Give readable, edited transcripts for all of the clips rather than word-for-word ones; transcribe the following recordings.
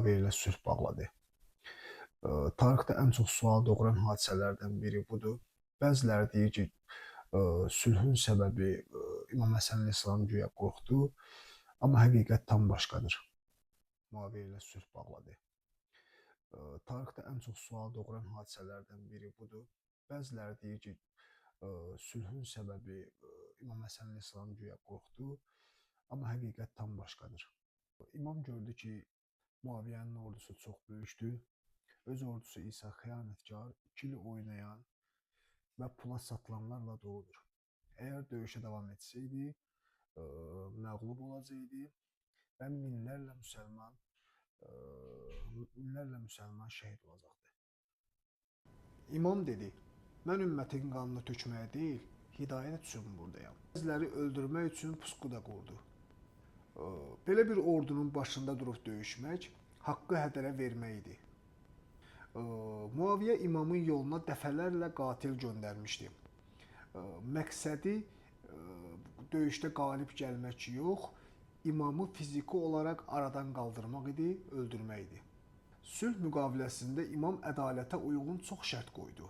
ilə sülh bağladı. Tarixdə ən çox sual doğuran hadisələrdən biri budur. Bəziləri deyir ki, sülhün səbəbi İmam Həsən əleyhissalam güya qorxdu, amma həqiqət tam başqadır. Muaviyə ilə sülh bağladı. Tarixdə ən çox sual doğuran hadisələrdən biri budur. Bəziləri deyir ki, sülhün səbəbi İmam Həsən əleyhissalam güya qorxdu, amma həqiqət tam başqadır. İmam gördü ki, Muaviyyənin ordusu çox böyükdür. Öz ordusu isə xəyanətkar, ikili oynayan və pula satılanlarla doludur. Əgər döyüşə davam etsəydi, məğlub olacaqdı və minlərlə müsəlman şəhid olacaqdı. İmam dedi, mən ümmətin qanını tökməyə deyil, hidayət üçün buradayam. Bəziləri öldürmək üçün pusqu da qurdu. Belə bir ordunun başında durub döyüşmək, haqqı hədərə vermək idi. Muaviyyə imamın yoluna dəfələrlə qatil göndərmişdi. Məqsədi döyüşdə qalib gəlmək yox, imamı fiziki olaraq aradan qaldırmaq idi, öldürmək idi. Sülh müqaviləsində imam ədalətə uyğun çox şərt qoydu.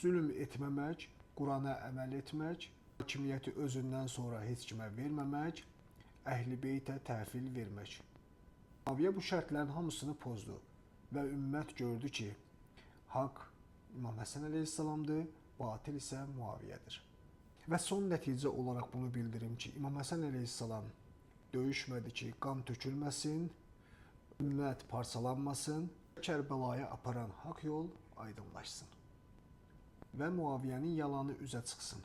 Zülm etməmək, Qurana əməl etmək, hakimiyyəti özündən sonra heç kimə verməmək, Əhl-i Beytə təhvil vermək. Muaviyyə bu şərtlərin hamısını pozdu və ümmət gördü ki, haqq İmam Həsən əleyhissalamdır, batil isə Muaviyyədir. Və son nəticə olaraq bunu bildirim ki, İmam Həsən əleyhissalam döyüşmədi ki, qan tökülməsin, ümmət parçalanmasın, Kərbəlaya aparan haqq yol aydınlaşsın və Muaviyyənin yalanı üzə çıxsın.